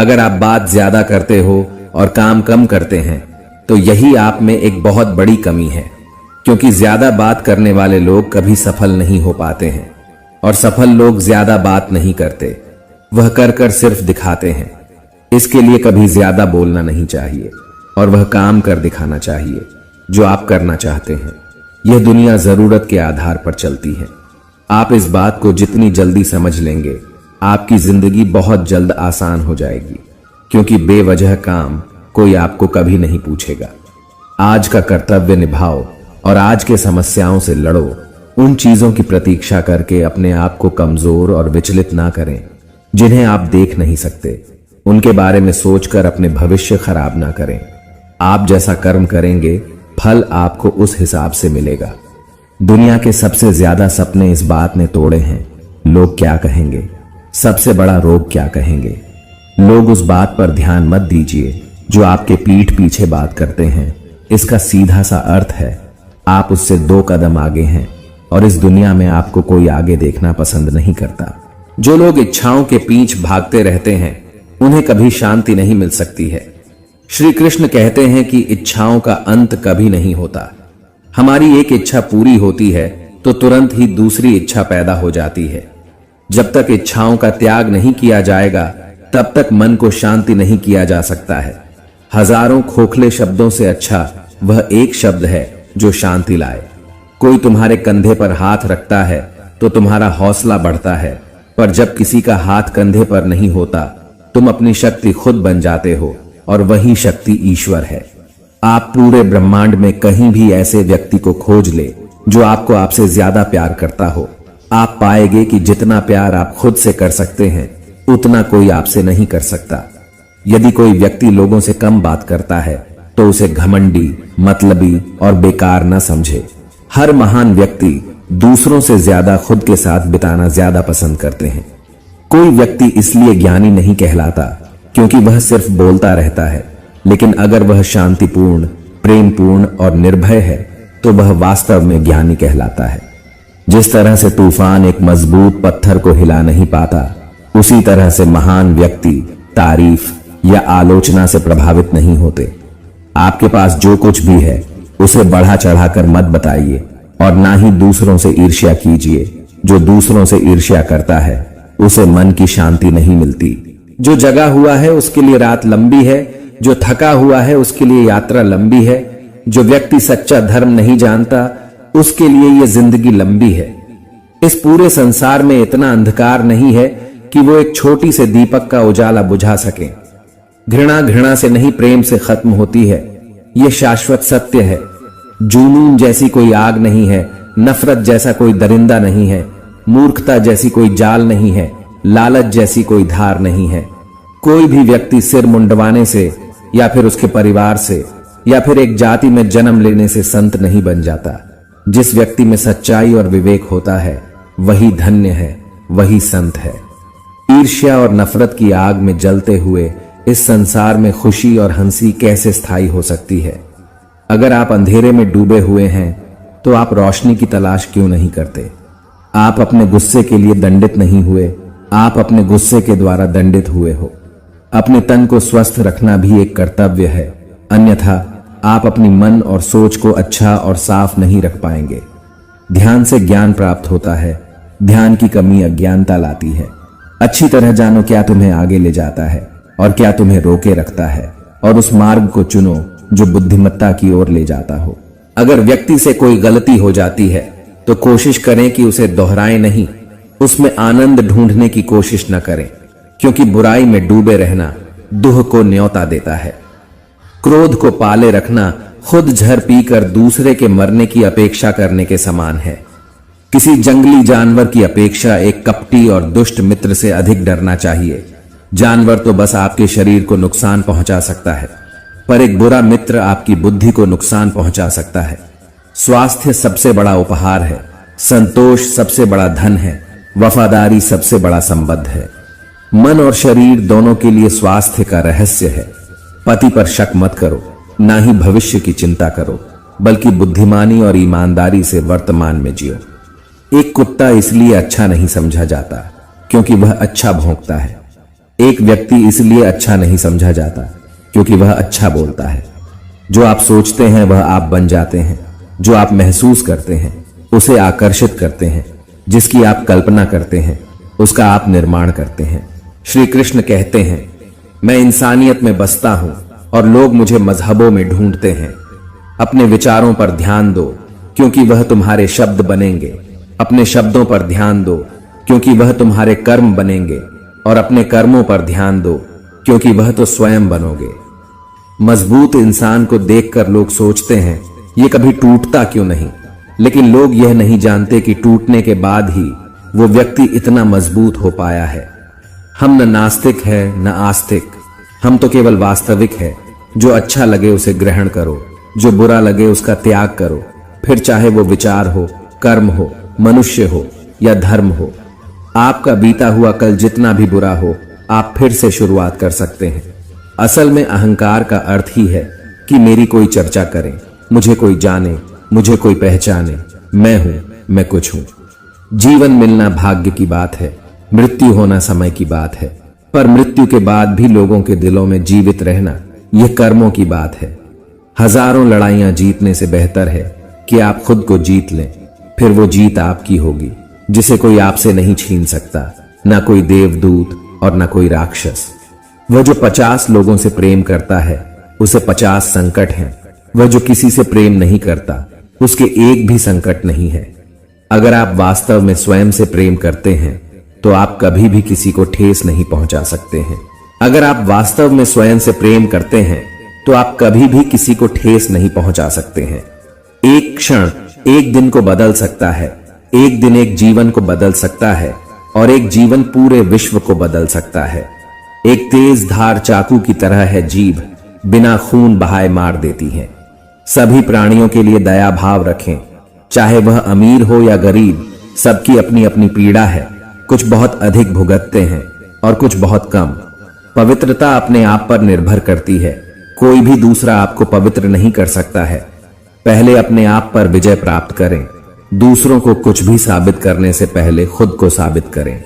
अगर आप बात ज्यादा करते हो और काम कम करते हैं तो यही आप में एक बहुत बड़ी कमी है, क्योंकि ज्यादा बात करने वाले लोग कभी सफल नहीं हो पाते हैं और सफल लोग ज्यादा बात नहीं करते, वह कर कर सिर्फ दिखाते हैं। इसके लिए कभी ज्यादा बोलना नहीं चाहिए और वह काम कर दिखाना चाहिए जो आप करना चाहते हैं। यह दुनिया जरूरत के आधार पर चलती है। आप इस बात को जितनी जल्दी समझ लेंगे, आपकी जिंदगी बहुत जल्द आसान हो जाएगी, क्योंकि बेवजह काम कोई आपको कभी नहीं पूछेगा। आज का कर्तव्य निभाओ और आज के समस्याओं से लड़ो। उन चीजों की प्रतीक्षा करके अपने आप को कमजोर और विचलित ना करें जिन्हें आप देख नहीं सकते। उनके बारे में सोचकर अपने भविष्य खराब ना करें। आप जैसा कर्म करेंगे, फल आपको उस हिसाब से मिलेगा। दुनिया के सबसे ज्यादा सपने इस बात ने तोड़े हैं, लोग क्या कहेंगे, सबसे बड़ा रोग क्या कहेंगे। लोग उस बात पर ध्यान मत दीजिए जो आपके पीठ पीछे बात करते हैं। इसका सीधा सा अर्थ है आप उससे 2 कदम आगे हैं और इस दुनिया में आपको कोई आगे देखना पसंद नहीं करता। जो लोग इच्छाओं के पीछे भागते रहते हैं उन्हें कभी शांति नहीं मिल सकती है। श्री कृष्ण कहते हैं कि इच्छाओं का अंत कभी नहीं होता। हमारी एक इच्छा पूरी होती है तो तुरंत ही दूसरी इच्छा पैदा हो जाती है। जब तक इच्छाओं का त्याग नहीं किया जाएगा तब तक मन को शांति नहीं किया जा सकता है। हजारों खोखले शब्दों से अच्छा वह एक शब्द है जो शांति लाए। कोई तुम्हारे कंधे पर हाथ रखता है तो तुम्हारा हौसला बढ़ता है, पर जब किसी का हाथ कंधे पर नहीं होता तुम अपनी शक्ति खुद बन जाते हो और वही शक्ति ईश्वर है। आप पूरे ब्रह्मांड में कहीं भी ऐसे व्यक्ति को खोज ले जो आपको आपसे ज्यादा प्यार करता हो। आप पाएंगे कि जितना प्यार आप खुद से कर सकते हैं उतना कोई आपसे नहीं कर सकता। यदि कोई व्यक्ति लोगों से कम बात करता है तो उसे घमंडी, मतलबी और बेकार न समझे। हर महान व्यक्ति दूसरों से ज्यादा खुद के साथ बिताना ज्यादा पसंद करते हैं। कोई व्यक्ति इसलिए ज्ञानी नहीं कहलाता क्योंकि वह सिर्फ बोलता रहता है, लेकिन अगर वह शांतिपूर्ण, प्रेमपूर्ण और निर्भय है तो वह वास्तव में ज्ञानी कहलाता है। जिस तरह से तूफान एक मजबूत पत्थर को हिला नहीं पाता, उसी तरह से महान व्यक्ति तारीफ या आलोचना से प्रभावित नहीं होते। आपके पास जो कुछ भी है उसे बढ़ा चढ़ाकर मत बताइए और ना ही दूसरों से ईर्ष्या कीजिए। जो दूसरों से ईर्ष्या करता है उसे मन की शांति नहीं मिलती। जो जगा हुआ है उसके लिए रात लंबी है, जो थका हुआ है उसके लिए यात्रा लंबी है। जो व्यक्ति सच्चा धर्म नहीं जानता उसके लिए यह जिंदगी लंबी है। इस पूरे संसार में इतना अंधकार नहीं है कि वो एक छोटी से दीपक का उजाला बुझा सके। घृणा घृणा से नहीं प्रेम से खत्म होती है, यह शाश्वत सत्य है। जुनून जैसी कोई आग नहीं है, नफरत जैसा कोई दरिंदा नहीं है, मूर्खता जैसी कोई जाल नहीं है, लालच जैसी कोई धार नहीं है। कोई भी व्यक्ति सिर मुंडवाने से या फिर उसके परिवार से या फिर एक जाति में जन्म लेने से संत नहीं बन जाता। जिस व्यक्ति में सच्चाई और विवेक होता है वही धन्य है, वही संत है। ईर्ष्या और नफरत की आग में जलते हुए इस संसार में खुशी और हंसी कैसे स्थायी हो सकती है। अगर आप अंधेरे में डूबे हुए हैं तो आप रोशनी की तलाश क्यों नहीं करते। आप अपने गुस्से के लिए दंडित नहीं हुए, आप अपने गुस्से के द्वारा दंडित हुए हो। अपने तन को स्वस्थ रखना भी एक कर्तव्य है, अन्यथा आप अपनी मन और सोच को अच्छा और साफ नहीं रख पाएंगे। ध्यान से ज्ञान प्राप्त होता है, ध्यान की कमी अज्ञानता लाती है। अच्छी तरह जानो क्या तुम्हें आगे ले जाता है और क्या तुम्हें रोके रखता है, और उस मार्ग को चुनो जो बुद्धिमत्ता की ओर ले जाता हो। अगर व्यक्ति से कोई गलती हो जाती है तो कोशिश करें कि उसे दोहराएं नहीं, उसमें आनंद ढूंढने की कोशिश न करें, क्योंकि बुराई में डूबे रहना दुह को न्योता देता है। क्रोध को पाले रखना खुद झर पीकर दूसरे के मरने की अपेक्षा करने के समान है। किसी जंगली जानवर की अपेक्षा एक कपटी और दुष्ट मित्र से अधिक डरना चाहिए। जानवर तो बस आपके शरीर को नुकसान पहुंचा सकता है, पर एक बुरा मित्र आपकी बुद्धि को नुकसान पहुंचा सकता है। स्वास्थ्य सबसे बड़ा उपहार है, संतोष सबसे बड़ा धन है, वफादारी सबसे बड़ा संबंध है। मन और शरीर दोनों के लिए स्वास्थ्य का रहस्य है। पति पर शक मत करो, ना ही भविष्य की चिंता करो, बल्कि बुद्धिमानी और ईमानदारी से वर्तमान में जियो। एक कुत्ता इसलिए अच्छा नहीं समझा जाता क्योंकि वह अच्छा भौंकता है। एक व्यक्ति इसलिए अच्छा नहीं समझा जाता क्योंकि वह अच्छा बोलता है। जो आप सोचते हैं वह आप बन जाते हैं। जो आप महसूस करते हैं उसे आकर्षित करते हैं। जिसकी आप कल्पना करते हैं उसका आप निर्माण करते हैं। श्री कृष्ण कहते हैं, मैं इंसानियत में बसता हूं और लोग मुझे मजहबों में ढूंढते हैं। अपने विचारों पर ध्यान दो क्योंकि वह तुम्हारे शब्द बनेंगे। अपने शब्दों पर ध्यान दो क्योंकि वह तुम्हारे कर्म बनेंगे। और अपने कर्मों पर ध्यान दो क्योंकि वह तो स्वयं बनोगे। मजबूत इंसान को देखकर लोग सोचते हैं ये कभी टूटता क्यों नहीं, लेकिन लोग यह नहीं जानते कि टूटने के बाद ही वो व्यक्ति इतना मजबूत हो पाया है। हम न नास्तिक है न आस्तिक, हम तो केवल वास्तविक है। जो अच्छा लगे उसे ग्रहण करो, जो बुरा लगे उसका त्याग करो। फिर चाहे वो विचार हो, कर्म हो, मनुष्य हो या धर्म हो। आपका बीता हुआ कल जितना भी बुरा हो, आप फिर से शुरुआत कर सकते हैं। असल में अहंकार का अर्थ ही है कि मेरी कोई चर्चा करे, मुझे कोई जाने, मुझे कोई पहचाने, मैं हूं, मैं कुछ हूं। जीवन मिलना भाग्य की बात है, मृत्यु होना समय की बात है। पर मृत्यु के बाद भी लोगों के दिलों में जीवित रहना यह कर्मों की बात है। हजारों लड़ाइयां जीतने से बेहतर है कि आप खुद को जीत लें। फिर वो जीत आपकी होगी जिसे कोई आपसे नहीं छीन सकता, ना कोई देवदूत और ना कोई राक्षस। वह जो 50 लोगों से प्रेम करता है उसे 50 संकट हैं। वह जो किसी से प्रेम नहीं करता उसके एक भी संकट नहीं है। अगर आप वास्तव में स्वयं से प्रेम करते हैं तो आप कभी भी किसी को ठेस नहीं पहुंचा सकते हैं। अगर आप वास्तव में स्वयं से प्रेम करते हैं तो आप कभी भी किसी को ठेस नहीं पहुंचा सकते हैं। एक क्षण एक दिन को बदल सकता है, एक दिन एक जीवन को बदल सकता है और एक जीवन पूरे विश्व को बदल सकता है। एक तेज धार चाकू की तरह है जीभ, बिना खून बहाए मार देती है। सभी प्राणियों के लिए दया भाव रखें, चाहे वह अमीर हो या गरीब। सबकी अपनी अपनी पीड़ा है। कुछ बहुत अधिक भुगतते हैं और कुछ बहुत कम। पवित्रता अपने आप पर निर्भर करती है। कोई भी दूसरा आपको पवित्र नहीं कर सकता है। पहले अपने आप पर विजय प्राप्त करें। दूसरों को कुछ भी साबित करने से पहले खुद को साबित करें।